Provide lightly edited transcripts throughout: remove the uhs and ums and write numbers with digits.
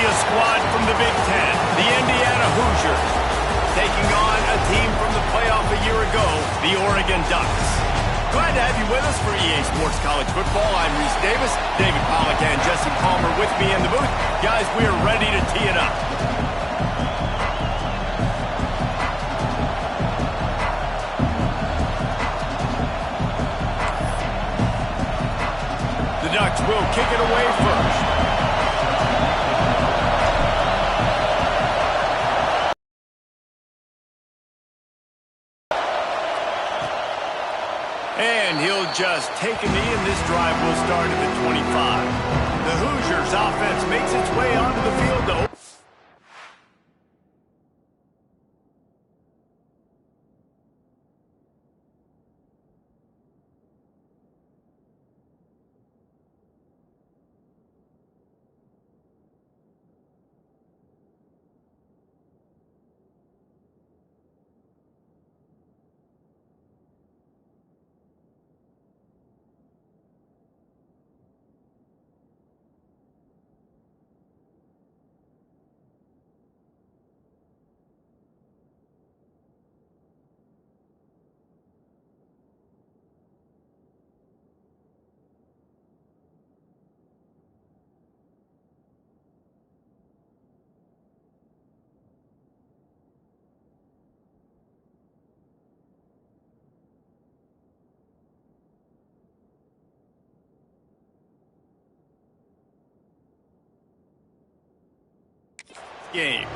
a squad from the Big Ten, the Indiana Hoosiers, taking on a team from the playoff a year ago, the Oregon Ducks. Glad to have you with us for EA Sports College Football. I'm Reese Davis, David Pollack and Jesse Palmer with me in the booth. Guys, we are ready to tee it up. The Ducks will kick it away first. And he'll just take a knee, and this drive will start at the 25. The Hoosiers offense makes its way onto the field to game.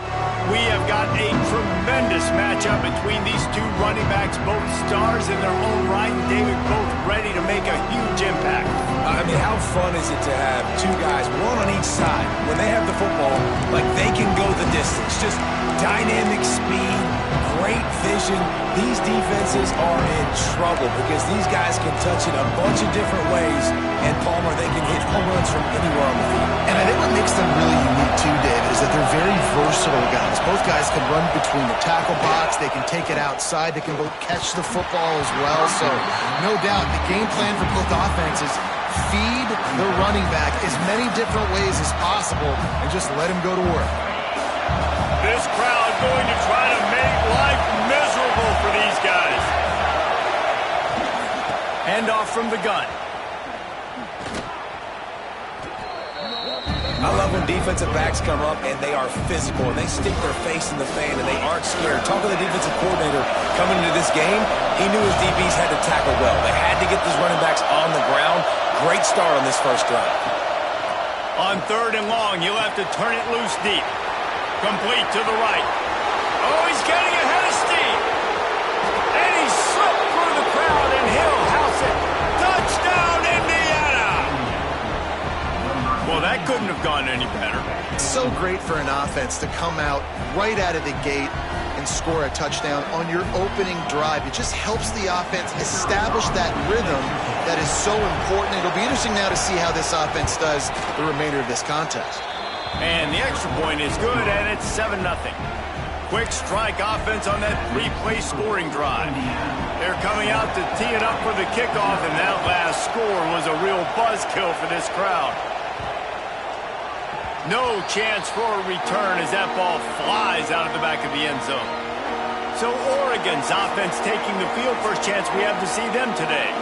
We have got a tremendous matchup between these two running backs, both stars in their own right, and David, both ready to make a huge impact. I mean, how fun is it to have two guys, one on each side, when they have the football, like they can go the distance. Just dynamic speed, great vision. These defenses are in trouble because these guys can touch it a bunch of different ways, and Palmer, they can hit home runs from anywhere on the field. And I think what makes them really unique too, David, is that they're very versatile guys. Both guys can run between the tackle box. They can take it outside. They can both catch the football as well. So no doubt the game plan for both offenses, feed the running back as many different ways as possible and just let him go to work. This crowd going to try to make life miserable for these guys. Handoff from the gun. I love when defensive backs come up and they are physical and they stick their face in the fan and they aren't scared. Talk to the defensive coordinator coming into this game. He knew his DBs had to tackle well. They had to get these running backs on the ground. Great start on this first drive. On 3rd and long, he'll have to turn it loose deep. Complete to the right. Oh, he's getting ahead of steam. And he slipped through the crowd, and he'll house it. Touchdown, Indiana! Well, that couldn't have gone any better. It's so great for an offense to come out right out of the gate and score a touchdown on your opening drive. It just helps the offense establish that rhythm that is so important. It'll be interesting now to see how this offense does the remainder of this contest. And the extra point is good, and it's 7-0. Quick strike offense on that 3-play scoring drive. They're coming out to tee it up for the kickoff, and that last score was a real buzzkill for this crowd. No chance for a return as that ball flies out of the back of the end zone. So Oregon's offense taking the field. First chance we have to see them today.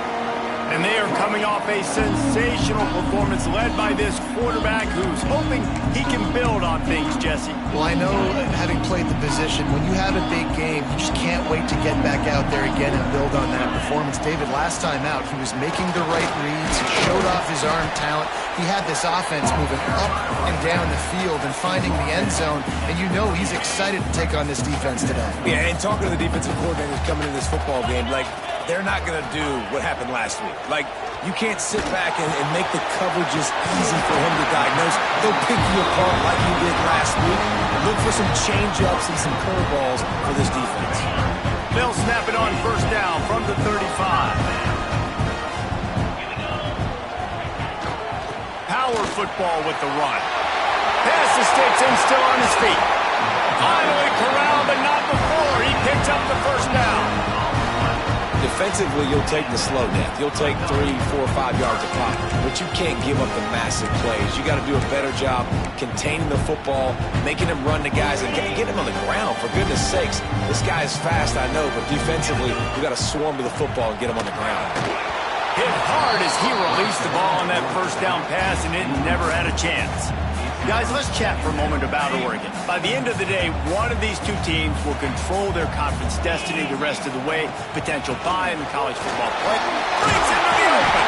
And they are coming off a sensational performance led by this quarterback who's hoping he can build on things, Jesse. Well, I know, having played the position, when you have a big game, you just can't wait to get back out there again and build on that performance. David, last time out, he was making the right reads. He showed off his arm talent. He had this offense moving up and down the field and finding the end zone. And you know he's excited to take on this defense today. Yeah, and talking to the defensive coordinators coming into this football game, like, they're not going to do what happened last week. Like, you can't sit back and make the coverages easy for him to diagnose. They'll pick you apart like you did last week. Look for some change-ups and some curveballs for this defense. They'll snap it on 1st down from the 35. Power football with the run. Pass the sticks and still on his feet. Finally corralled, but not before. He picks up the 1st down. Defensively, you'll take the slow death. You'll take 3, 4, 5 yards a pop, but you can't give up the massive plays. You got to do a better job containing the football, making him run to guys, and get him on the ground. For goodness sakes, this guy is fast, I know, but defensively, you got to swarm to the football and get him on the ground. Hit hard as he released the ball on that first down pass, and it never had a chance. Guys, let's chat for a moment about Oregon. By the end of the day, one of these two teams will control their conference destiny the rest of the way. Potential bye in the college football play. Breaks into the open.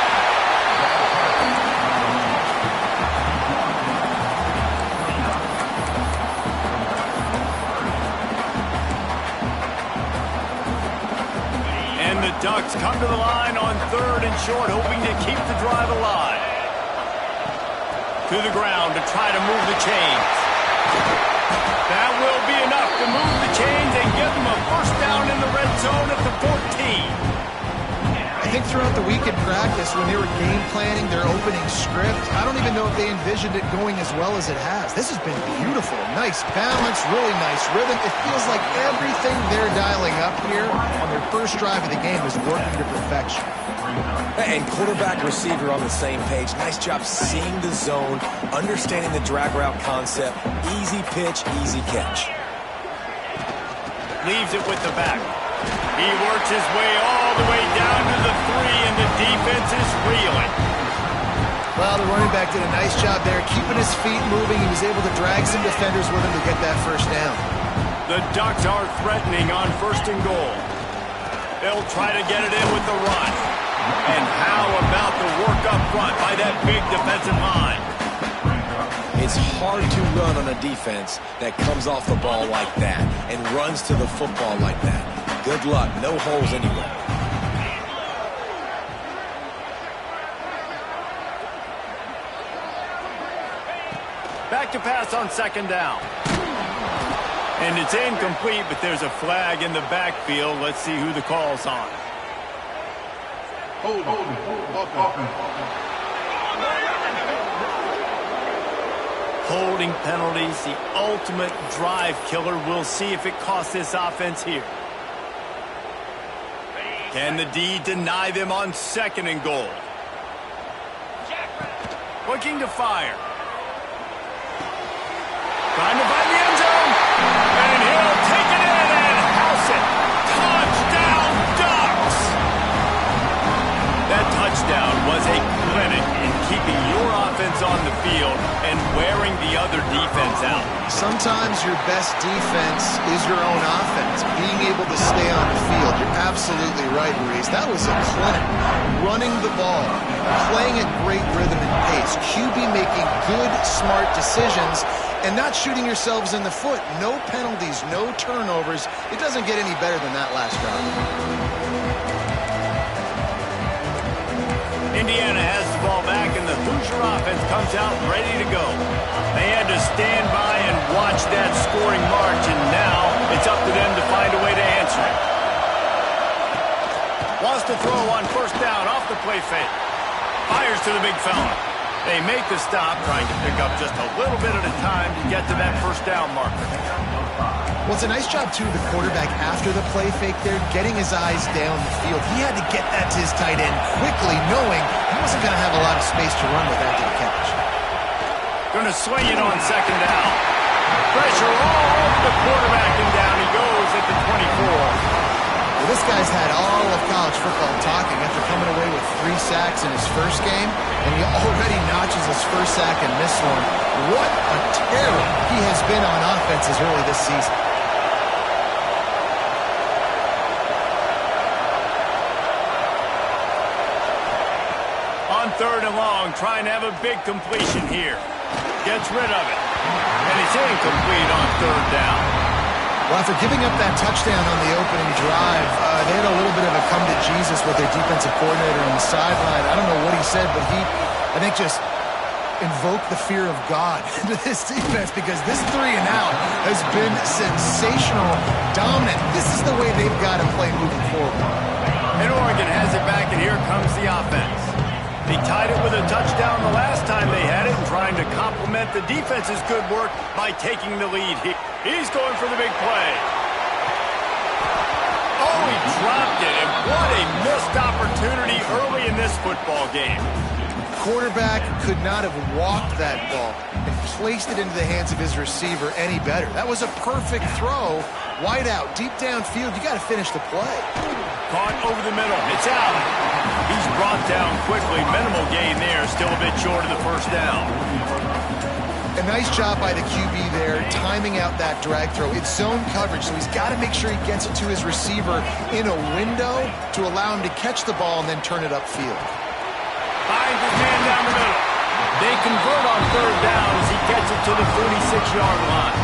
And the Ducks come to the line on 3rd and short, hoping to keep the drive alive. To the ground to try to move the chains. That will be enough to move the chains and give them a first down in the red zone at the 14. I think throughout the week in practice, when they were game planning their opening script, I don't even know if they envisioned it going as well as it has. This has been beautiful. Nice balance, really nice rhythm. It feels like everything they're dialing up here on their first drive of the game is working to perfection. And quarterback receiver on the same page. Nice job seeing the zone, understanding the drag route concept. Easy pitch, easy catch. Leaves it with the back. He works his way all the way down to the 3, and the defense is reeling. Well, the running back did a nice job there, keeping his feet moving. He was able to drag some defenders with him to get that first down. The Ducks are threatening on 1st and goal. They'll try to get it in with the run. And how about the work up front by that big defensive line? It's hard to run on a defense that comes off the ball like that and runs to the football like that. Good luck. No holes anywhere. Back to pass on 2nd down. And it's incomplete, but there's a flag in the backfield. Let's see who the call's on. Holding penalties, the ultimate drive killer. We'll see if it costs this offense here. Can the D deny them on 2nd and goal? Looking to fire. Trying to find the end zone. And he'll take it in and house it. Touchdown, Ducks! That touchdown was a clinic in keeping your offense on the field and wearing the other defense out. Sometimes your best defense is your own offense, being able to stay on the field. You're absolutely right, Maurice. That was a clinic. Running the ball, playing at great rhythm and pace, QB making good, smart decisions, and not shooting yourselves in the foot. No penalties, no turnovers. It doesn't get any better than that last drive. Indiana has the ball back, and the Hoosier offense comes out ready to go. They had to stand by and watch that scoring march, and now it's up to them to find a way to answer it. Wants to throw on 1st down off the play fake. Fires to the big fella. They make the stop, trying to pick up just a little bit at a time to get to that 1st down marker. Well, it's a nice job, too, the quarterback after the play fake there, getting his eyes down the field. He had to get that to his tight end quickly, knowing he wasn't going to have a lot of space to run with after the catch. Going to swing it on 2nd down. Pressure all over the quarterback, and down he goes at the 24. Well, this guy's had all of college football talking after coming away with 3 sacks in his first game, and he already notches his first sack in this one. What a terror he has been on offense as early this season. On 3rd and long, trying to have a big completion here. Gets rid of it. And it's incomplete on 3rd down. Well, after giving up that touchdown on the opening drive, they had a little bit of a come to Jesus with their defensive coordinator on the sideline. I don't know what he said, but he, I think, just invoked the fear of God into this defense, because this 3 and out has been sensational, dominant. This is the way they've got to play moving forward. And Oregon has it back, and here comes the offense. They tied it with a touchdown the last time they had it, and trying to complement the defense's good work by taking the lead. He's going for the big play. Oh, he dropped it, and What a missed opportunity early in this football game. Quarterback could not have walked that ball and placed it into the hands of his receiver any better. That was a perfect throw. Wide out, deep downfield. You got to finish the play. Caught over the middle. It's out. He's brought down quickly. Minimal gain there. Still a bit short of the first down. A nice job by the QB there, timing out that drag throw. It's zone coverage, so he's got to make sure he gets it to his receiver in a window to allow him to catch the ball and then turn it upfield. Finds his man down the middle. They convert on third down as he gets it to the 46-yard line.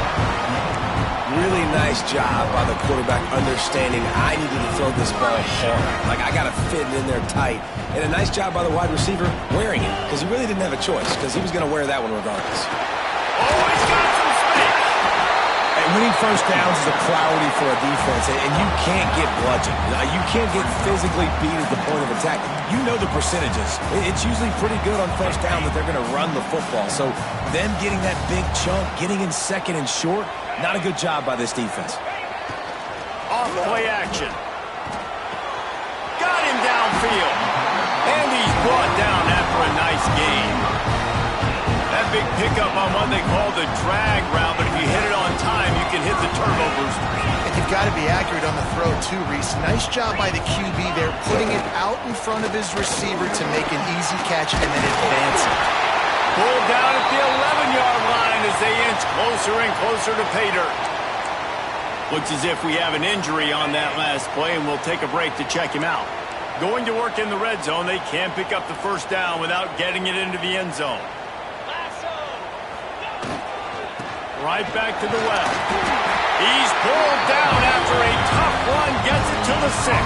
Really nice job by the quarterback understanding I needed to throw this ball hard. Like, I got to fit it in there tight. And a nice job by the wide receiver wearing it, because he really didn't have a choice, because he was going to wear that one regardless. Oh, he's got some space. And winning first downs is a priority for a defense, and you can't get bludgeoned. You can't get physically beat at the point of attack. You know the percentages. It's usually pretty good on first down that they're going to run the football. So them getting that big chunk, getting in second and short, not a good job by this defense. Off play action. Got him downfield. And he's brought down after a nice gain. That big pickup on what they call the drag route, but if you hit it on time, you can hit the turbo booster. And you've got to be accurate on the throw too, Reese. Nice job by the QB there, putting it out in front of his receiver to make an easy catch and then advancing. Pulled down at the 11-yard line as they inch closer and closer to pay dirt. Looks as if we have an injury on that last play, and we'll take a break to check him out. Going to work in the red zone, they can't pick up the first down without getting it into the end zone. Right back to the left. He's pulled down after a tough run, gets it to the 6.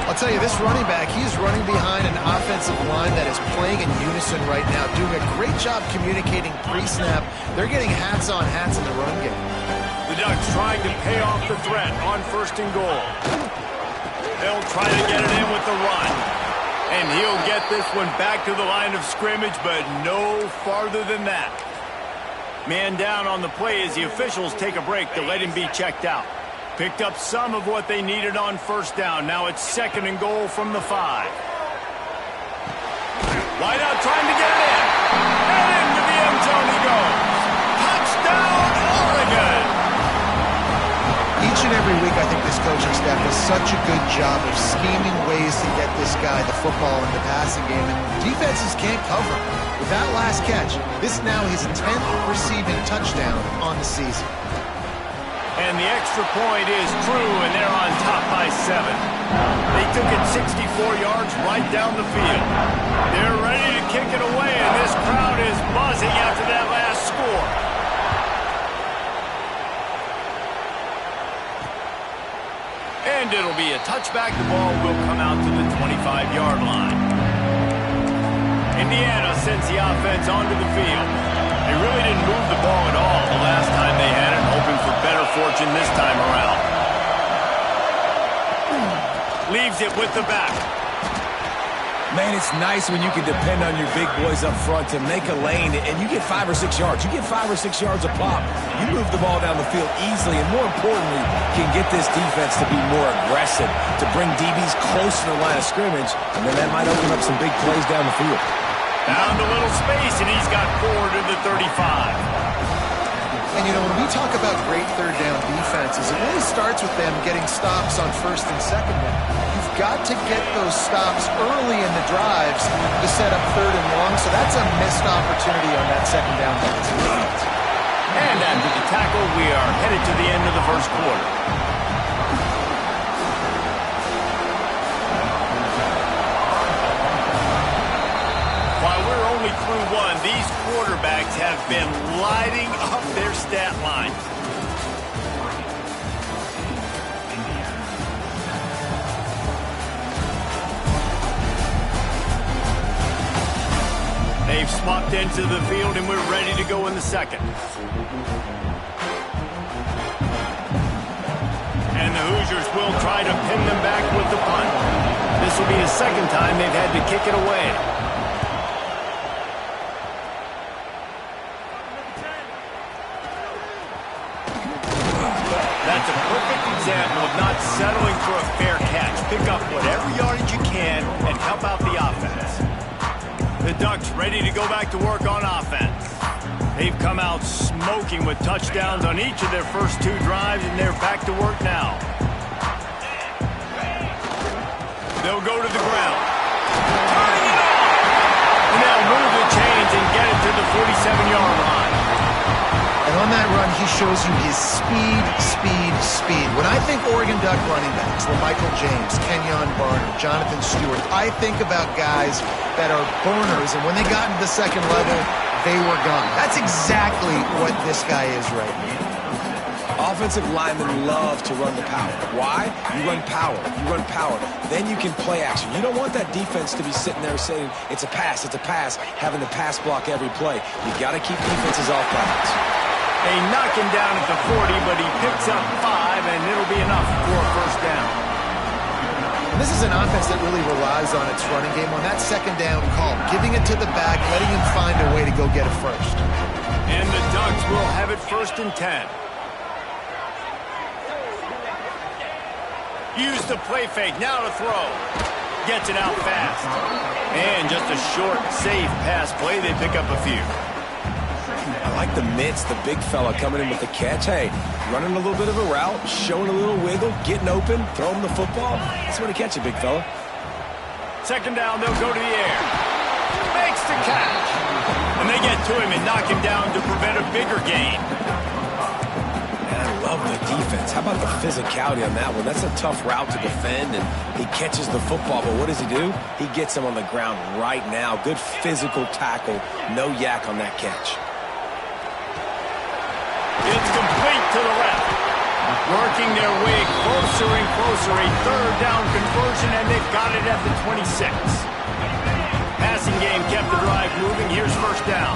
I'll tell you, this running back, he's running behind an offensive line that is playing in unison right now, doing a great job communicating pre-snap. They're getting hats on hats in the run game. The Ducks trying to pay off the threat on 1st and goal. They'll try to get it in with the run. And he'll get this one back to the line of scrimmage, but no farther than that. Man down on the play as the officials take a break to let him be checked out. Picked up some of what they needed on first down. Now it's 2nd and goal from the 5. Wide out trying to get it in. And into the end zone he goes. Touchdown, Oregon! Each and every week, I think this coaching staff does such a good job of scheming ways to get this guy the football in the passing game, and defenses can't cover him. With that last catch, this is now his 10th receiving touchdown on the season. And the extra point is true, and they're on top by 7. They took it 64 yards right down the field. They're ready to kick it away, and this crowd is buzzing after that last score. And it'll be a touchback. The ball will come out to the 25-yard line. Indiana sends the offense onto the field. They really didn't move the ball at all the last time they had it, hoping for better fortune this time around. Leaves it with the back. Man, it's nice when you can depend on your big boys up front to make a lane, and you get 5 or 6 yards. You get 5 or 6 yards a pop. You move the ball down the field easily, and more importantly, can get this defense to be more aggressive, to bring DBs close to the line of scrimmage, and then that might open up some big plays down the field. Found a little space, and he's got 4 to the 35. And, you know, when we talk about great third down defenses, it really starts with them getting stops on 1st and 2nd down. You've got to get those stops early in the drives to set up 3rd and long, so that's a missed opportunity on that 2nd down defense. And after the tackle, we are headed to the end of the first quarter. While we're only through 1, these quarterbacks have been lighting up their stat line. They've swapped into the field, and we're ready to go in the second. And the Hoosiers will try to pin them back with the punt. This will be the 2nd time they've had to kick it away. That's a perfect example of not settling for a fair catch. Pick up whatever yardage you can and help out the offense. The Ducks ready to go back to work on offense. They've come out smoking with touchdowns on each of their first 2 drives, and they're back to work now. They'll go to the ground. Turning it on! And they'll move the chains and get it to the 47-yard line. And on that run, he shows you his speed, speed, speed. When I think Oregon Duck running backs, Michael James, Kenyon Barner, Jonathan Stewart, I think about guys that are burners, and when they got into the second level, they were gone. That's exactly what this guy is right now. Offensive linemen love to run the power. Why? You run power. You run power. Then you can play action. You don't want that defense to be sitting there saying, it's a pass, having to pass block every play. You got to keep defenses off balance. They knock him down at the 40, but he picks up 5, and it'll be enough for a first down. This is an offense that really relies on its running game on that second down call, giving it to the back, letting him find a way to go get it first. And the Ducks will have it 1st and 10. Use the play fake, now to throw. Gets it out fast. And just a short, safe pass play, they pick up a few. I like the mitts, the big fella coming in with the catch. Hey, running a little bit of a route, showing a little wiggle, getting open, throwing the football. That's where to catch it, big fella. 2nd down, they'll go to the air. Makes the catch. And they get to him and knock him down to prevent a bigger gain. Man, I love the defense. How about the physicality on that one? That's a tough route to defend, and he catches the football, but what does he do? He gets him on the ground right now. Good physical tackle. No yak on that catch. It's complete to the left. Working their way closer and closer. A 3rd down conversion, and they've got it at the 26. Passing game kept the drive moving. Here's 1st down.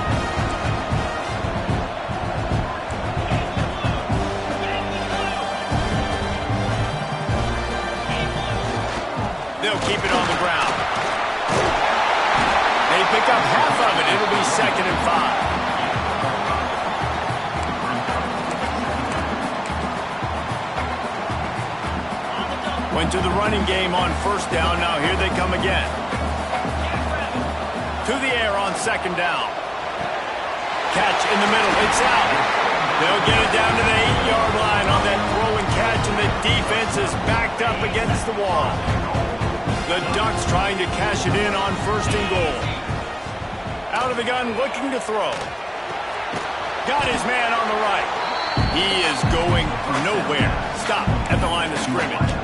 They'll keep it on the ground. They pick up half of it. It'll be 2nd and 5. Went to the running game on 1st down. Now here they come again. To the air on 2nd down. Catch in the middle. It's out. They'll get it down to the 8-yard line on that throw and catch, and the defense is backed up against the wall. The Ducks trying to cash it in on 1st and goal. Out of the gun, looking to throw. Got his man on the right. He is going nowhere. Stop at the line of scrimmage.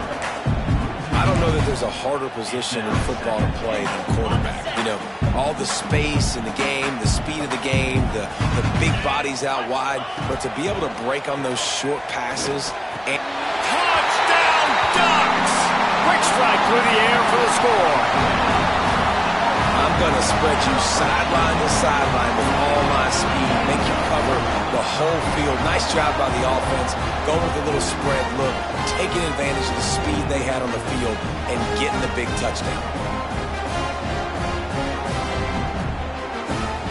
I don't know that there's a harder position in football to play than quarterback. You know, all the space in the game, the speed of the game, the big bodies out wide, but to be able to break on those short passes. And touchdown, Ducks! Quick strike through the air for the score. I'm going to spread you sideline to sideline with all my speed, make you cover the whole field. Nice job by the offense, going with a little spread look, taking advantage of the speed they had on the field and getting the big touchdown.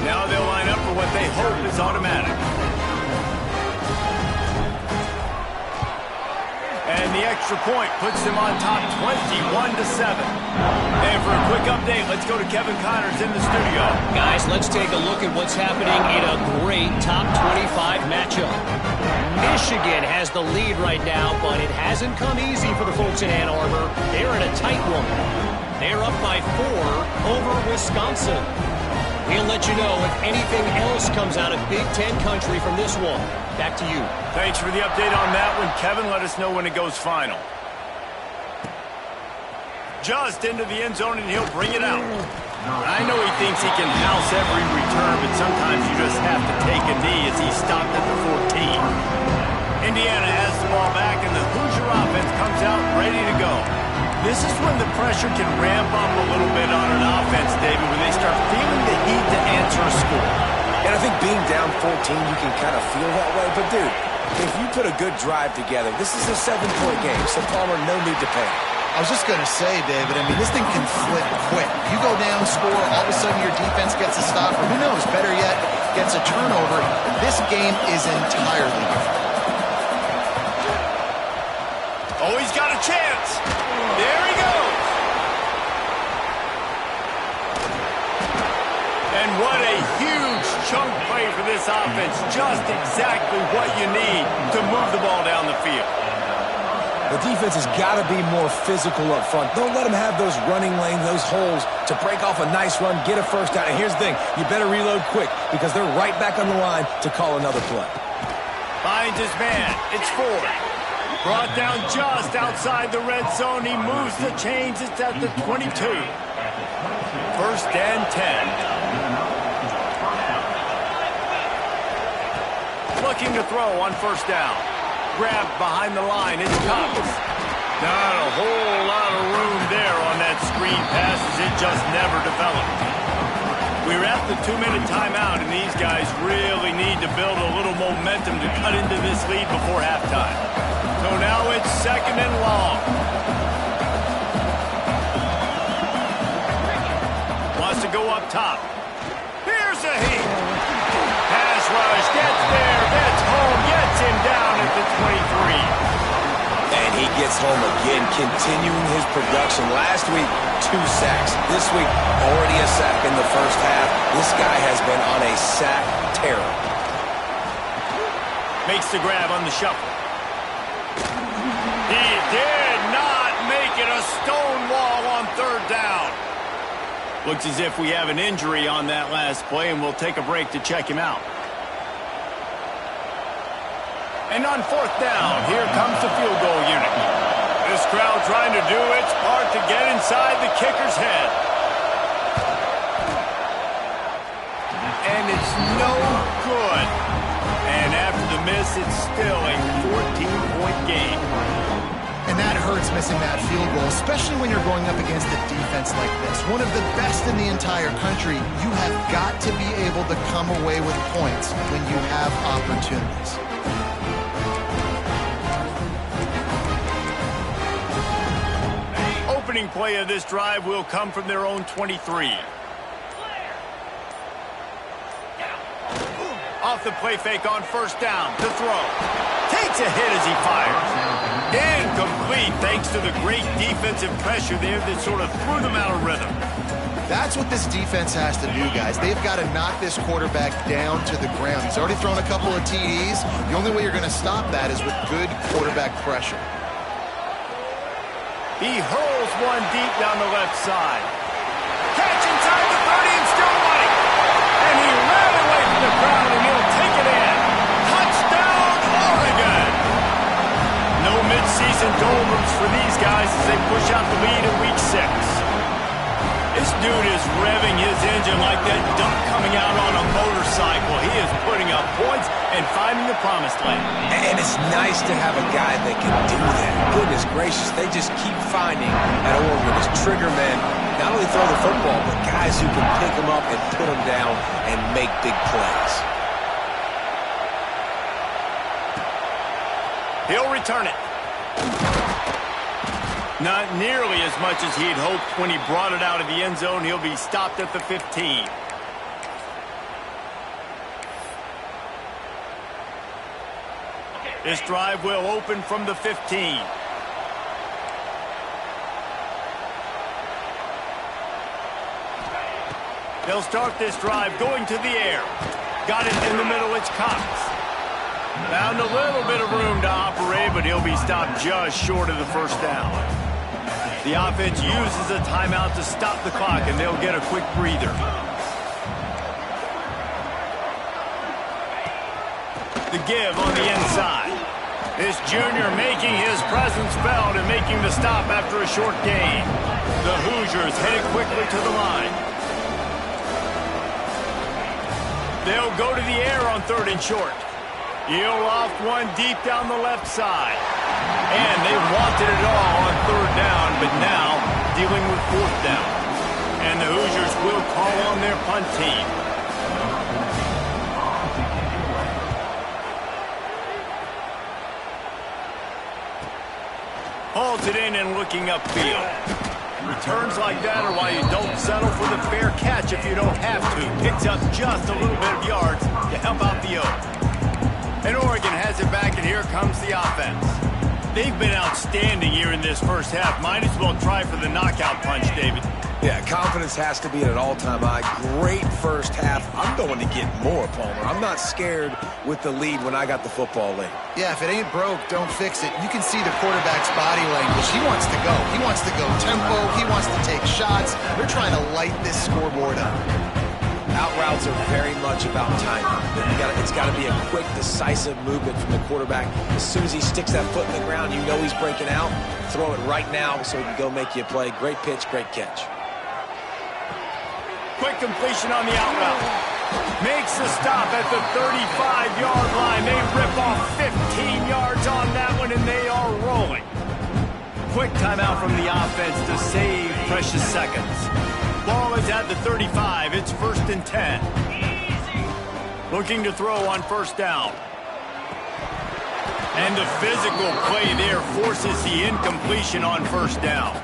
Now they'll line up for what they hope is automatic. And the extra point puts them on top 21-7. And for a quick update, let's go to Kevin Connors in the studio. Guys, let's take a look at what's happening in a great top 25 matchup. Michigan has the lead right now, but it hasn't come easy for the folks in Ann Arbor. They're in a tight one. They're up by 4 over Wisconsin. We'll let you know if anything else comes out of Big Ten country from this one. Back to you. Thanks for the update on that one, Kevin. Let us know when it goes final. Just into the end zone, and he'll bring it out. I know he thinks he can house every return, but sometimes you just have to take a knee as he stopped at the 14. Indiana has the ball back, and the Hoosier offense comes out ready to go. This is when the pressure can ramp up a little bit on an offense, David, when they start feeling the heat to answer a score. And I think being down 14, you can kind of feel that way. But, dude, if you put a good drive together, this is a 7-point game, so Palmer, no need to panic. I was just going to say, David, I mean, this thing can flip quick. You go down, score, all of a sudden your defense gets a stop, or who knows, better yet, gets a turnover. This game is entirely different. Oh, he's got a chance. There he goes. And what a huge chunk play for this offense. Just exactly what you need to move the ball down the field. The defense has got to be more physical up front. Don't let them have those running lanes, those holes to break off a nice run, get a first down. And here's the thing, you better reload quick because they're right back on the line to call another play. Finds his man. It's Ford. Brought down just outside the red zone. He moves the chains. It's at the 22. First and 10. Looking to throw on first down. Grabbed behind the line. It's Cox. Not a whole lot of room there on that screen pass as it just never developed. We're at the 2-minute timeout, and these guys really need to build a little momentum to cut into this lead before halftime. So now it's second and long. Wants to go up top. Here's a heat. Pass rush, gets there, gets home, gets him down at the 23. And he gets home again, continuing his production. Last week, 2 sacks. This week, already a sack in the first half. This guy has been on a sack terror. Makes the grab on the shuffle. He did not make it. A stone wall on third down. Looks as if we have an injury on that last play, and we'll take a break to check him out. And on fourth down, here comes the field goal unit. This crowd trying to do its part to get inside the kicker's head. And it's no good. And after the miss, it's still a 14-point game. And that hurts missing that field goal, especially when you're going up against a defense like this. One of the best in the entire country. You have got to be able to come away with points when you have opportunities. Opening play of this drive will come from their own 23. Off the play fake on first down. To throw. Takes a hit as he fires. Incomplete thanks to the great defensive pressure there that sort of threw them out of rhythm. That's what this defense has to do, guys. They've got to knock this quarterback down to the ground. He's already thrown a couple of TDs. The only way you're going to stop that is with good quarterback pressure. He hurls one deep down the left side. Catch inside the 30 and still running. And he ran away from the crowd and he'll take it in. Touchdown, Oregon! No midseason doldrums for these guys as they push out the lead in week 6. This dude is revving his engine like that duck coming out on a motorcycle. He is putting up points and finding the promised land. And it's nice to have a guy that can do that. Goodness gracious, they just keep finding at Oregon as trigger men, not only throw the football, but guys who can pick them up and put them down and make big plays. He'll return it. Not nearly as much as he'd hoped when he brought it out of the end zone. He'll be stopped at the 15. This drive will open from the 15. They'll start this drive going to the air. Got it in the middle. It's Cox. Found a little bit of room to operate, but he'll be stopped just short of the first down. The offense uses a timeout to stop the clock, and they'll get a quick breather. The give on the inside. This junior making his presence felt and making the stop after a short gain. The Hoosiers headed quickly to the line. They'll go to the air on third and short. He'll off one deep down the left side. And they wanted it all on third down, but now dealing with fourth down. And the Hoosiers will call on their punt team. Holds it in and looking upfield. Returns like that are why you don't settle for the fair catch if you don't have to. Picks up just a little bit of yards to help out the Oak. And Oregon has it back, and here comes the offense. They've been outstanding here in this first half. Might as well try for the knockout punch, David. Yeah, confidence has to be at an all-time high. Great first half. I'm going to get more, Palmer. I'm not scared with the lead when I got the football late. Yeah, if it ain't broke, don't fix it. You can see the quarterback's body language. He wants to go. He wants to go tempo. He wants to take shots. They're trying to light this scoreboard up. Out routes are very much about timing. It's got to be a quick, decisive movement from the quarterback. As soon as he sticks that foot in the ground, you know he's breaking out. Throw it right now so he can go make you a play. Great pitch, great catch. Quick completion on the out route. Makes the stop at the 35-yard line. They rip off 15 yards on that one, and they are rolling. Quick timeout from the offense to save precious seconds. Ball is at the 35. It's 1st and 10. Looking to throw on first down. And the physical play there forces the incompletion on first down.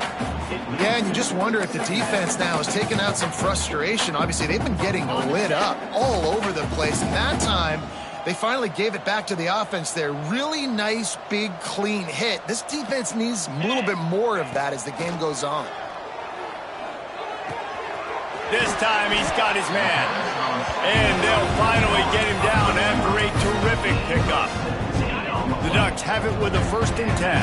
Yeah, and you just wonder if the defense now has taken out some frustration. Obviously, they've been getting lit up all over the place. And that time, they finally gave it back to the offense there. Really nice, big, clean hit. This defense needs a little bit more of that as the game goes on. This time he's got his man. And they'll finally get him down after a terrific pickup. The Ducks have it with a 1st and 10.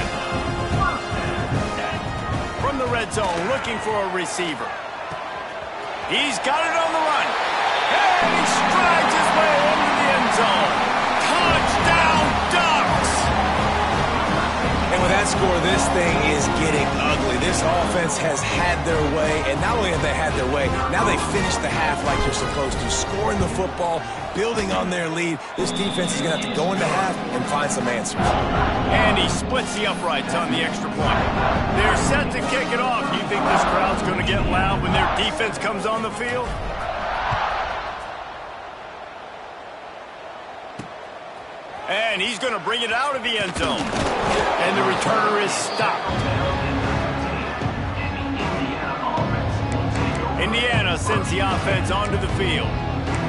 From the red zone, looking for a receiver. He's got it on the run. And he strides his way into the end zone. Touchdown, Ducks! And with that score, this thing is getting ugly. This offense has had their way, and not only have they had their way, now they finish the half like you're supposed to, scoring the football, building on their lead. This defense is going to have to go into half and find some answers. And he splits the uprights on the extra point. They're set to kick it off. You think this crowd's going to get loud when their defense comes on the field? And he's going to bring it out of the end zone. And the returner is stopped. Indiana sends the offense onto the field.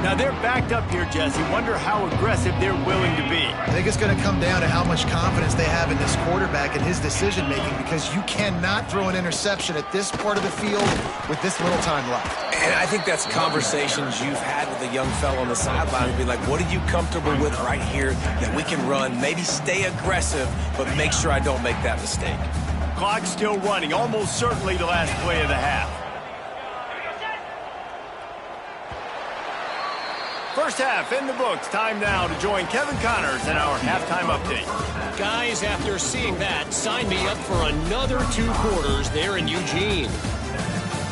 Now they're backed up here, Jesse. Wonder how aggressive they're willing to be. I think it's going to come down to how much confidence they have in this quarterback and his decision-making, because you cannot throw an interception at this part of the field with this little time left. And I think that's conversations you've had with a young fellow on the sideline to be like, what are you comfortable with right here that we can run? Maybe stay aggressive, but make sure I don't make that mistake. Clock still running, almost certainly the last play of the half. First half in the books. Time now to join Kevin Connors in our halftime update. Guys, after seeing that, sign me up for another 2 quarters there in Eugene.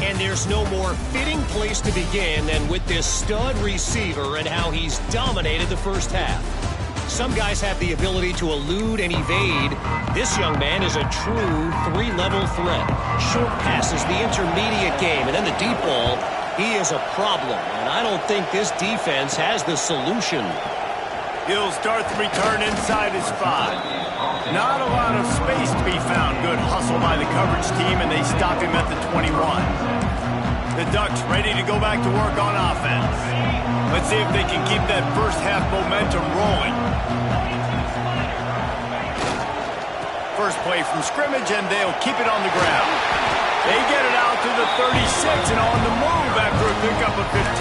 And there's no more fitting place to begin than with this stud receiver and how he's dominated the first half. Some guys have the ability to elude and evade. This young man is a true 3-level threat. Short passes, the intermediate game, and then the deep ball. He is a problem, and I don't think this defense has the solution. He'll start the return inside his 5. Not a lot of space to be found. Good hustle by the coverage team, and they stop him at the 21. The Ducks ready to go back to work on offense. Let's see if they can keep that first half momentum rolling. First play from scrimmage, and they'll keep it on the ground. They get it out to the 36 and on the move after a pickup of 15.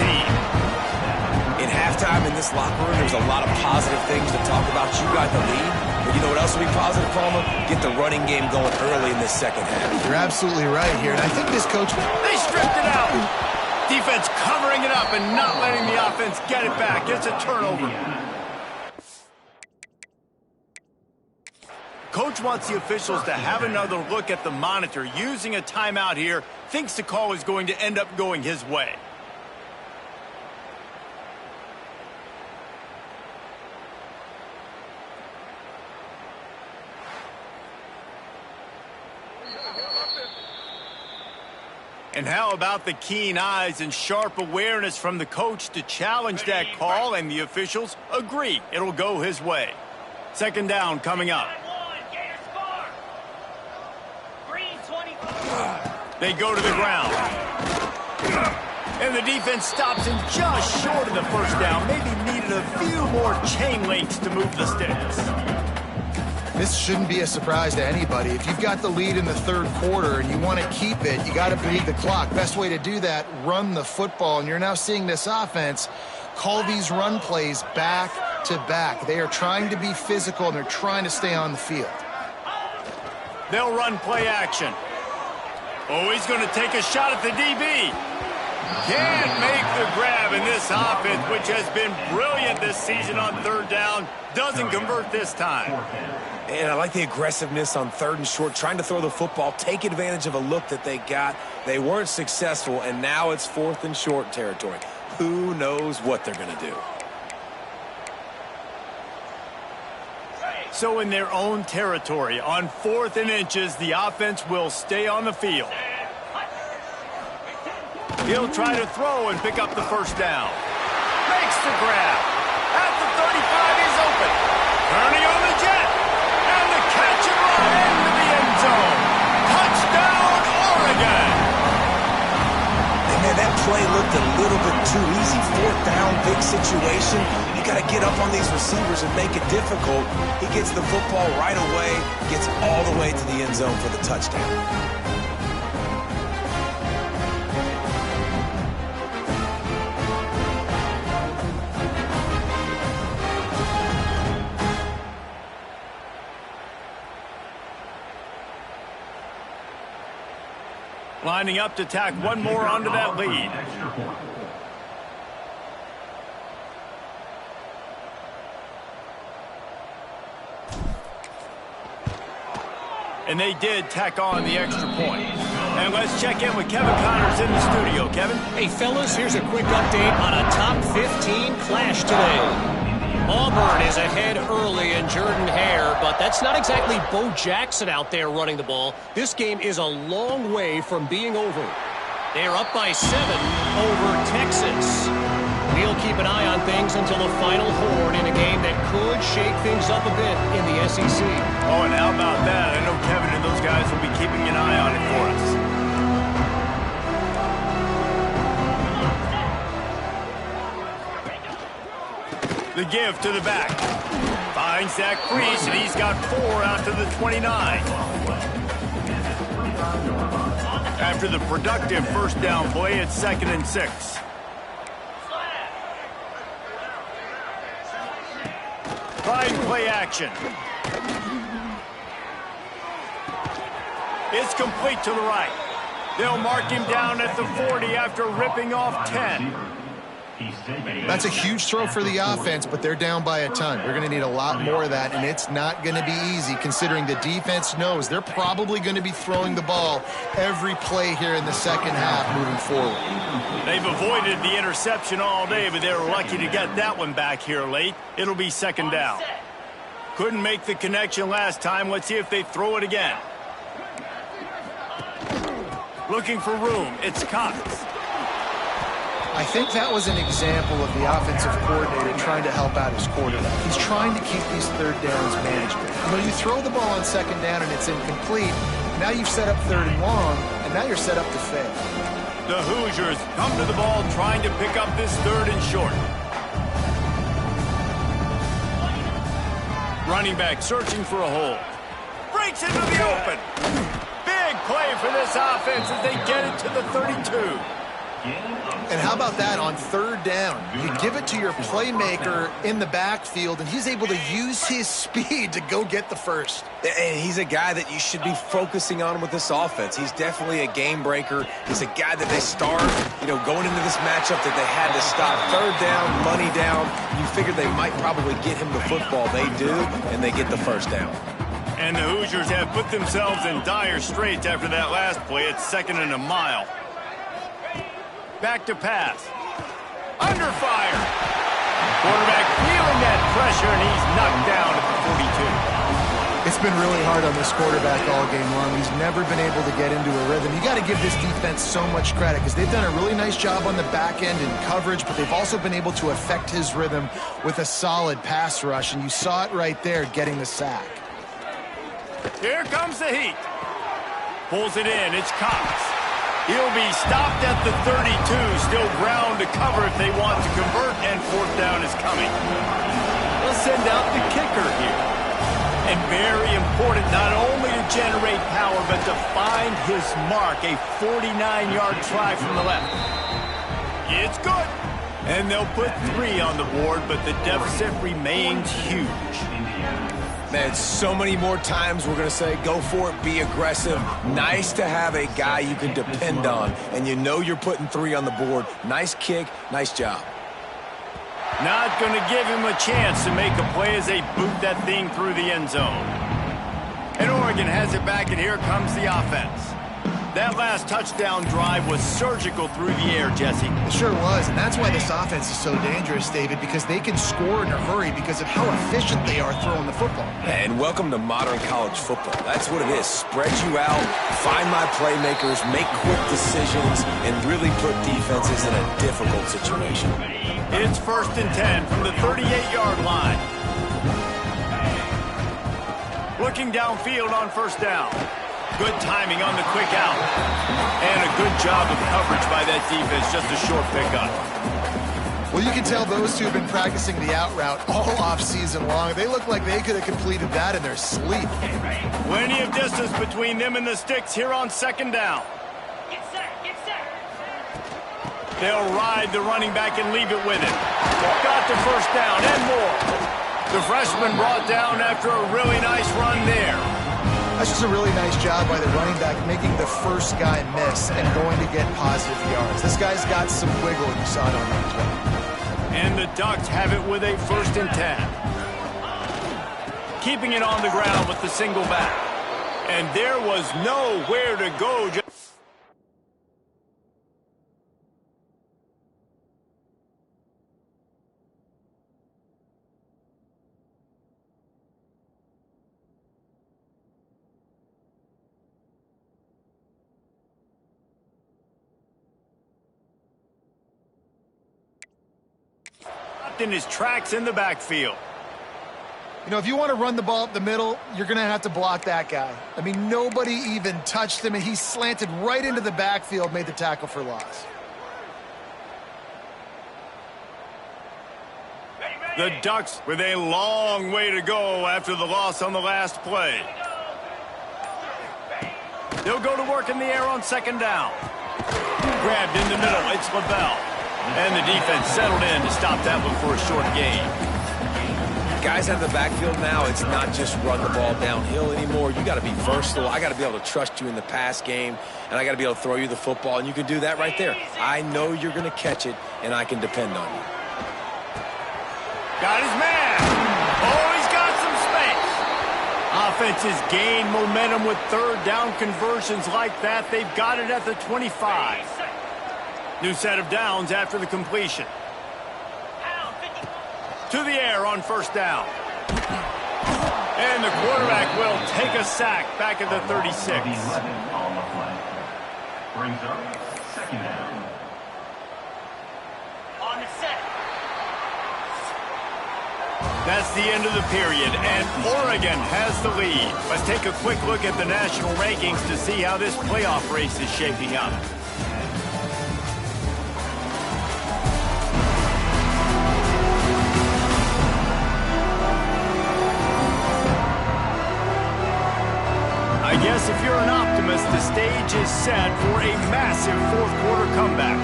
In halftime in this locker room, there's a lot of positive things to talk about. You got the lead. But you know what else will be positive, Palmer? Get the running game going early in this second half. You're absolutely right here. And I think this coach... They stripped it out. Defense covering it up and not letting the offense get it back. It's a turnover. Coach wants the officials to have another look at the monitor. Using a timeout here, thinks the call is going to end up going his way. And how about the keen eyes and sharp awareness from the coach to challenge that call, and the officials agree it'll go his way. Second down coming up. They go to the ground. And the defense stops him just short of the first down. Maybe needed a few more chain links to move the sticks. This shouldn't be a surprise to anybody. If you've got the lead in the third quarter and you want to keep it, you got to beat the clock. Best way to do that, run the football. And you're now seeing this offense call these run plays back to back. They are trying to be physical, and they're trying to stay on the field. They'll run play action. Oh, he's going to take a shot at the DB. Can't make the grab, in this offense, which has been brilliant this season on third down, doesn't convert this time. And I like the aggressiveness on 3rd and short, trying to throw the football, take advantage of a look that they got. They weren't successful, and now it's 4th and short territory. Who knows what they're going to do? So in their own territory, on 4th and inches, the offense will stay on the field. He'll try to throw and pick up the first down. Makes the grab. At the 35, he's open. Turning on the jet. And the catch and run into the end zone. Touchdown, Oregon. And man, that play looked a little bit too easy. 4th down, big situation. You got to get up on these receivers and make it difficult. He gets the football right away, gets all the way to the end zone for the touchdown. Lining up to tack one more onto that lead. And they did tack on the extra point. And let's check in with Kevin Connors in the studio. Kevin? Hey, fellas, here's a quick update on a top 15 clash today. Auburn is ahead early in Jordan-Hare, but that's not exactly Bo Jackson out there running the ball. This game is a long way from being over. They're up by 7 over Texas. We'll keep an eye on things until the final horn in a game that could shake things up a bit in the SEC. Oh, and how about that? I know Kevin and those guys will be keeping an eye on it for us. The give to the back. Finds that crease, and he's got 4 out to the 29. After the productive first down play, it's 2nd and 6. Trying play action. It's complete to the right. They'll mark him down at the 40 after ripping off 10. That's a huge throw for the offense, but they're down by a ton. They're going to need a lot more of that, and it's not going to be easy considering the defense knows they're probably going to be throwing the ball every play here in the second half moving forward. They've avoided the interception all day, but they were lucky to get that one back here late. It'll be 2nd down. Couldn't make the connection last time. Let's see if they throw it again. Looking for room. It's Cox. I think that was an example of the offensive coordinator trying to help out his quarterback. He's trying to keep these third downs manageable. You know, you throw the ball on 2nd down and it's incomplete. Now you've set up 3rd and long, and now you're set up to fail. The Hoosiers come to the ball trying to pick up this 3rd and short. Running back searching for a hole. Breaks into the open. Big play for this offense as they get it to the 32. And how about that on 3rd down? You give it to your playmaker in the backfield, and he's able to use his speed to go get the first. And he's a guy that you should be focusing on with this offense. He's definitely a game breaker. He's a guy that they starved, going into this matchup that they had to stop. 3rd down, money down. You figured they might probably get him the football. They do, and they get the first down. And the Hoosiers have put themselves in dire straits after that last play. It's 2nd and a mile. Back to pass. Under fire. Quarterback feeling that pressure, and he's knocked down at the 42. It's been really hard on this quarterback all game long. He's never been able to get into a rhythm. You got to give this defense so much credit because they've done a really nice job on the back end in coverage, but they've also been able to affect his rhythm with a solid pass rush, and you saw it right there getting the sack. Here comes the heat. Pulls it in. It's Cox. He'll be stopped at the 32. Still ground to cover if they want to convert, and 4th down is coming. They'll send out the kicker here. And very important not only to generate power, but to find his mark. A 49-yard try from the left. It's good. And they'll put 3 on the board, but the deficit remains huge. Man, so many more times we're going to say, go for it, be aggressive. Nice to have a guy you can depend on, and you know you're putting 3 on the board. Nice kick, nice job. Not going to give him a chance to make a play as they boot that thing through the end zone. And Oregon has it back, and here comes the offense. That last touchdown drive was surgical through the air, Jesse. It sure was, and that's why this offense is so dangerous, David, because they can score in a hurry because of how efficient they are throwing the football. And welcome to modern college football. That's what it is. Spread you out, find my playmakers, make quick decisions, and really put defenses in a difficult situation. It's 1st and 10 from the 38-yard line. Looking downfield on 1st down. Good timing on the quick out. And a good job of coverage by that defense, just a short pickup. Well, you can tell those two have been practicing the out route all offseason long. They look like they could have completed that in their sleep. Plenty of distance between them and the sticks here on 2nd down. Get set, get set. They'll ride the running back and leave it with him. Got the 1st down and more. The freshman brought down after a really nice run there. That's just a really nice job by the running back, making the first guy miss and going to get positive yards. This guy's got some wiggle, you saw it on that play. And the Ducks have it with a 1st and 10. Keeping it on the ground with the single back. And there was nowhere to go. In his tracks in the backfield. You know, if you want to run the ball up the middle, you're going to have to block that guy. I mean, nobody even touched him, and he slanted right into the backfield, made the tackle for loss. The Ducks with a long way to go after the loss on the last play. They'll go to work in the air on 2nd down. Grabbed in the middle, it's Lavelle. And the defense settled in to stop that one for a short gain. Guys out of the backfield now, it's not just run the ball downhill anymore. You got to be versatile. I got to be able to trust you in the pass game, and I got to be able to throw you the football, and you can do that right there. I know you're going to catch it, and I can depend on you. Got his man. Oh, he's got some space. Offenses gain momentum with 3rd down conversions like that. They've got it at the 25. New set of downs after the completion. To the air on 1st down. And the quarterback will take a sack back at the 36. 11 on the play. Brings up 2nd down. On the set. That's the end of the period, and Oregon has the lead. Let's take a quick look at the national rankings to see how this playoff race is shaping up. I guess if you're an optimist, the stage is set for a massive 4th quarter comeback.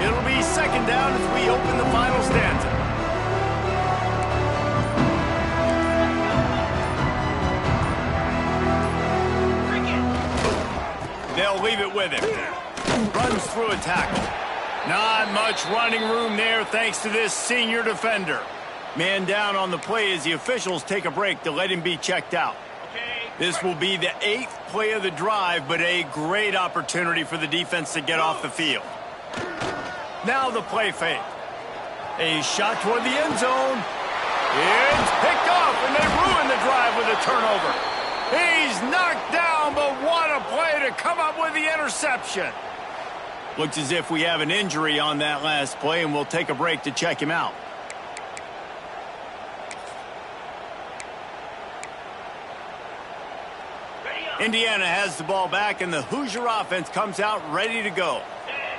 It'll be 2nd down as we open the final stanza. They'll leave it with him. Runs through a tackle. Not much running room there thanks to this senior defender. Man down on the play as the officials take a break to let him be checked out. This will be the 8th play of the drive, but a great opportunity for the defense to get off the field. Now the play fake. A shot toward the end zone. It's picked off, and they ruin the drive with a turnover. He's knocked down, but what a play to come up with the interception. Looks as if we have an injury on that last play, and we'll take a break to check him out. Indiana has the ball back, and the Hoosier offense comes out ready to go.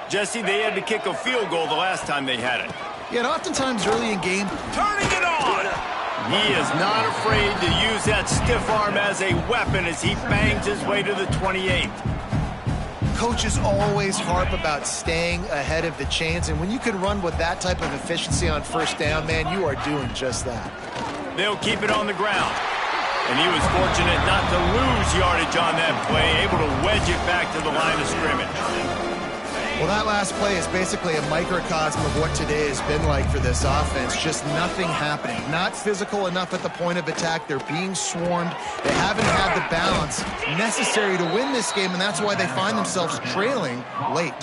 Jesse, they had to kick a field goal the last time they had it. Yeah, and oftentimes early in game, Turning it on! He is not afraid to use that stiff arm as a weapon as he bangs his way to the 28th. coaches always harp about staying ahead of the chains, and when you can run with that type of efficiency on first down, man, you are doing just that. They'll keep it on the ground. And he was fortunate not to lose yardage on that play, able to wedge it back to the line of scrimmage. Well, that last play is basically a microcosm of what today has been like for this offense. Just nothing happening. Not physical enough at the point of attack. They're being swarmed. They haven't had the balance necessary to win this game, and that's why they find themselves trailing late.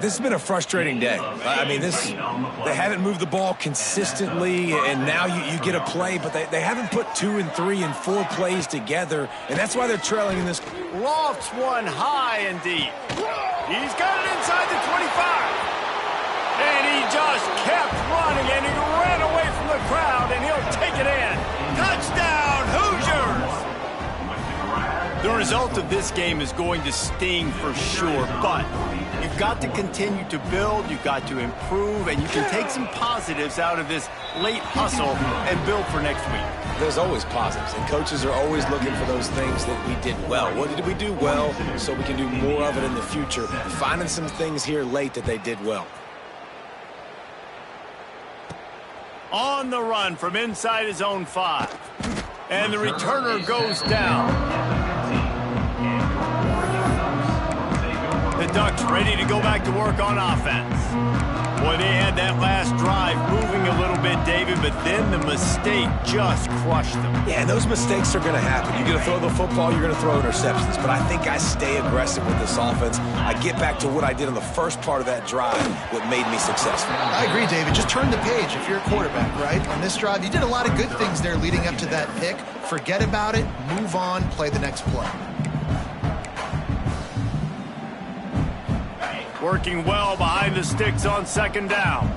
This has been a frustrating day. I mean, they haven't moved the ball consistently, and now you get a play, but they haven't put 2 and 3 and 4 plays together, and that's why they're trailing in this. Lofts one high and deep. He's got it inside the 25. And he just kept running, and he ran away from the crowd, and he'll take it in. Touchdown, Hoosiers! The result of this game is going to sting for sure, but you've got to continue to build, you've got to improve, and you can take some positives out of this late hustle and build for next week. There's always positives, and coaches are always looking for those things that we did well. What did we do well so we can do more of it in the future? Finding some things here late that they did well. On the run from inside his own 5. And the returner goes down. The Ducks ready to go back to work on offense. Boy, they had that last drive moving a little bit, David, but then the mistake just crushed them. Yeah, and those mistakes are going to happen. You're going to throw the football, you're going to throw interceptions, but I think I stay aggressive with this offense. I get back to what I did on the first part of that drive, what made me successful. I agree, David. Just turn the page if you're a quarterback, right? On this drive, you did a lot of good things there leading up to that pick. Forget about it, move on, play the next play. Working well behind the sticks on second down.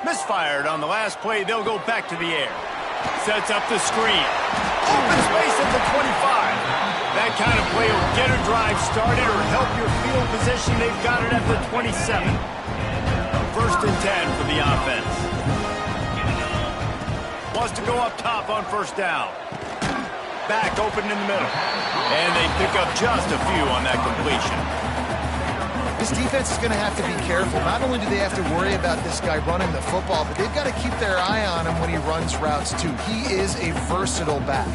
Misfired on the last play. They'll go back to the air. Sets up the screen. Open space at the 25. That kind of play will get a drive started or help your field position. They've got it at the 27. 1st and 10 for the offense. Wants to go up top on first down. Back open in the middle. And they pick up just a few on that completion. This defense is going to have to be careful. Not only do they have to worry about this guy running the football, but they've got to keep their eye on him when he runs routes too. He is a versatile back.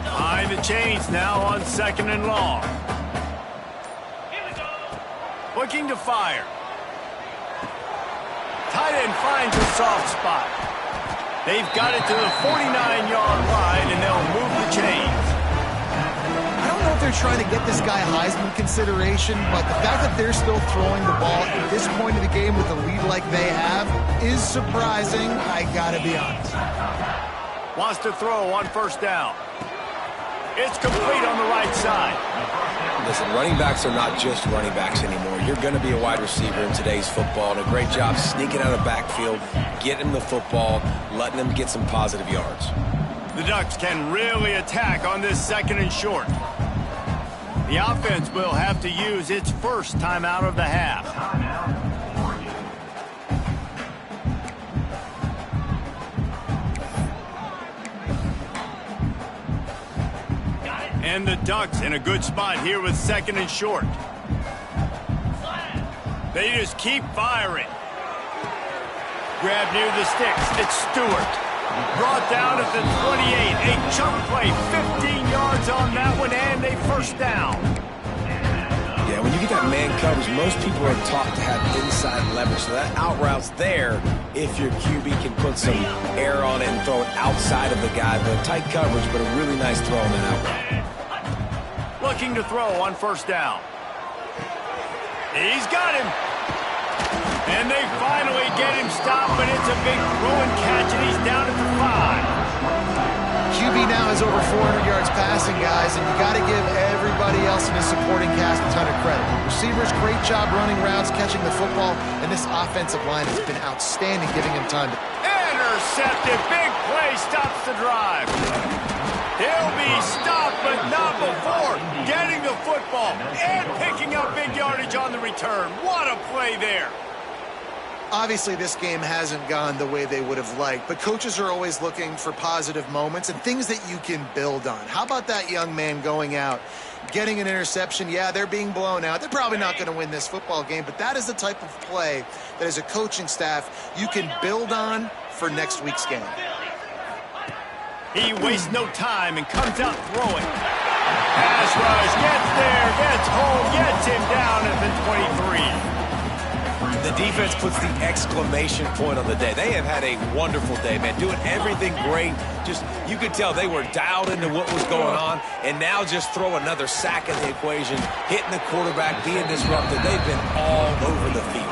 Behind the chains now on 2nd and long. Looking to fire. Tight end finds a soft spot. They've got it to the 49-yard line, and they'll move the chains. I don't know if they're trying to get this guy Heisman consideration, but the fact that they're still throwing the ball at this point of the game with a lead like they have is surprising, I gotta be honest. Wants to throw on first down. It's complete on the right side. Listen, running backs are not just running backs anymore. You're going to be a wide receiver in today's football, and a great job sneaking out of the backfield, getting them the football, letting them get some positive yards. The Ducks can really attack on this 2nd and short. The offense will have to use its first timeout of the half. And the Ducks in a good spot here with 2nd and short. They just keep firing. Grab near the sticks. It's Stewart. Brought down at the 28. A chunk play. 15 yards on that one, and a first down. Yeah, when you get that man coverage, most people are taught to have inside leverage. So that out route's there if your QB can put some air on it and throw it outside of the guy. But tight coverage, but a really nice throw on that out route. Looking to throw on first down. He's got him. And they finally get him stopped, but it's a big throw and catch, and he's down at the 5. QB now does over 400 yards passing, guys, and you got to give everybody else in his supporting cast a ton of credit. Receivers, great job running routes, catching the football, and this offensive line has been outstanding, giving him time to... Intercepted. Big play stops the drive. He'll be stopped, but not before getting the football and picking up big yardage on the return. What a play there. Obviously, this game hasn't gone the way they would have liked, but coaches are always looking for positive moments and things that you can build on. How about that young man going out, getting an interception? Yeah, they're being blown out. They're probably not going to win this football game, but that is the type of play that as a coaching staff you can build on for next week's game. He wastes no time and comes out throwing. Pass rush, gets there, gets home, gets him down at the 23. The defense puts the exclamation point on the day. They have had a wonderful day, man, doing everything great. Just, you could tell they were dialed into what was going on, and now just throw another sack in the equation, hitting the quarterback, being disrupted. They've been all over the field.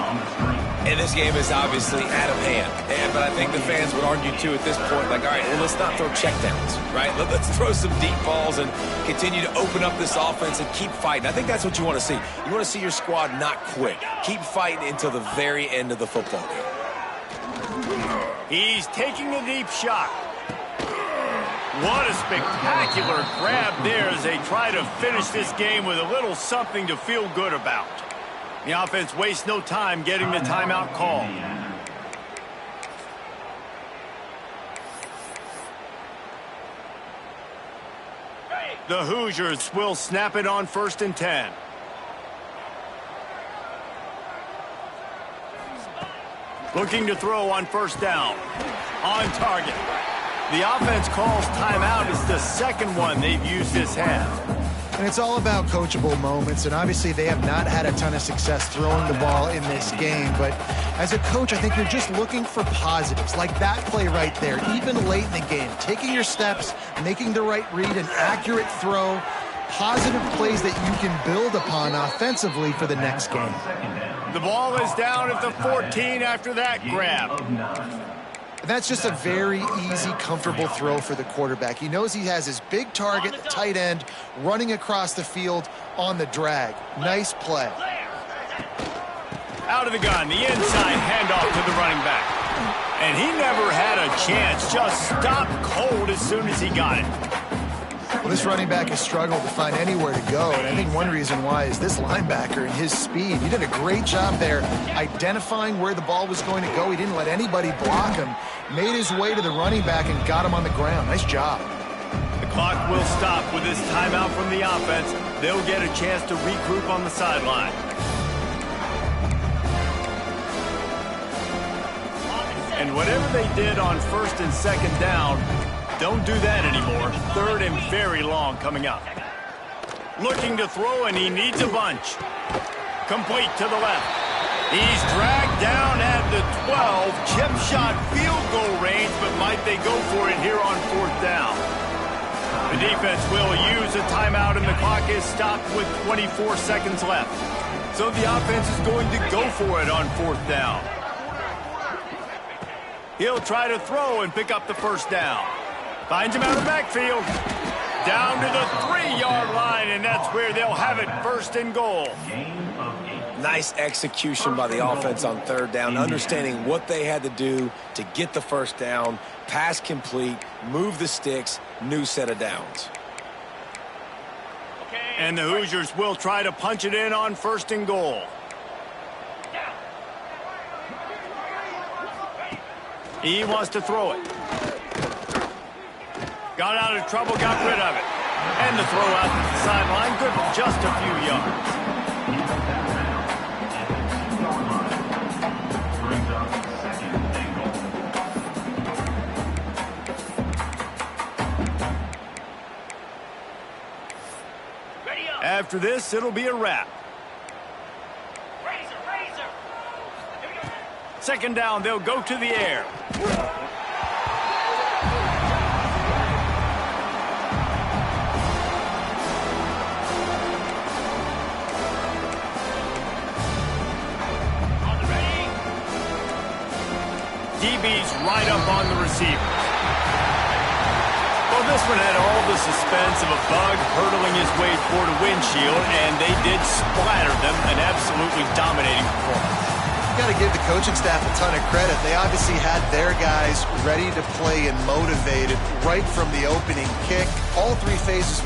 And this game is obviously out of hand. But I think the fans would argue, too, at this point, like, all right, let's not throw checkdowns, right? Let's throw some deep balls and continue to open up this offense and keep fighting. I think that's what you want to see. You want to see your squad not quit. Keep fighting until the very end of the football game. He's taking a deep shot. What a spectacular grab there as they try to finish this game with a little something to feel good about. The offense wastes no time getting the timeout call. The Hoosiers will snap it on 1st and 10. Looking to throw on 1st down. On target. The offense calls timeout. It's the second one they've used this half. And it's all about coachable moments, and obviously they have not had a ton of success throwing the ball in this game, but as a coach, I think you're just looking for positives, like that play right there, even late in the game, taking your steps, making the right read, an accurate throw, positive plays that you can build upon offensively for the next game. The ball is down at the 14 after that grab. That's just a very easy, comfortable throw for the quarterback. He knows he has his big target, the tight end, running across the field on the drag. Nice play. Out of the gun, the inside handoff to the running back. And he never had a chance, just stopped cold as soon as he got it. Well, this running back has struggled to find anywhere to go, and I think one reason why is this linebacker and his speed. He did a great job there identifying where the ball was going to go. He didn't let anybody block him, made his way to the running back and got him on the ground. Nice job. The clock will stop with this timeout from the offense. They'll get a chance to regroup on the sideline. And whatever they did on 1st and 2nd down, don't do that anymore. 3rd and very long coming up. Looking to throw, and he needs a bunch. Complete to the left. He's dragged down at the 12. Chip shot field goal range, but might they go for it here on 4th down? The defense will use a timeout, and the clock is stopped with 24 seconds left. So the offense is going to go for it on 4th down. He'll try to throw and pick up the 1st down. Finds him out of the backfield. Down to the 3-yard line, and that's where they'll have it, 1st and goal. Nice execution by the offense on 3rd down, understanding what they had to do to get the 1st down, pass complete, move the sticks, new set of downs. And the Hoosiers will try to punch it in on 1st and goal. He wants to throw it. Got out of trouble, got rid of it. And the throw out to the sideline, good for just a few yards. After this, it'll be a wrap. 2nd down, they'll go to the air. DB's right up on the receivers. Well, This one had all the suspense of a bug hurtling his way toward a windshield, and they did splatter them. An absolutely dominating performance. You got to give the coaching staff a ton of credit. They obviously had their guys ready to play and motivated right from the opening kick. All three phases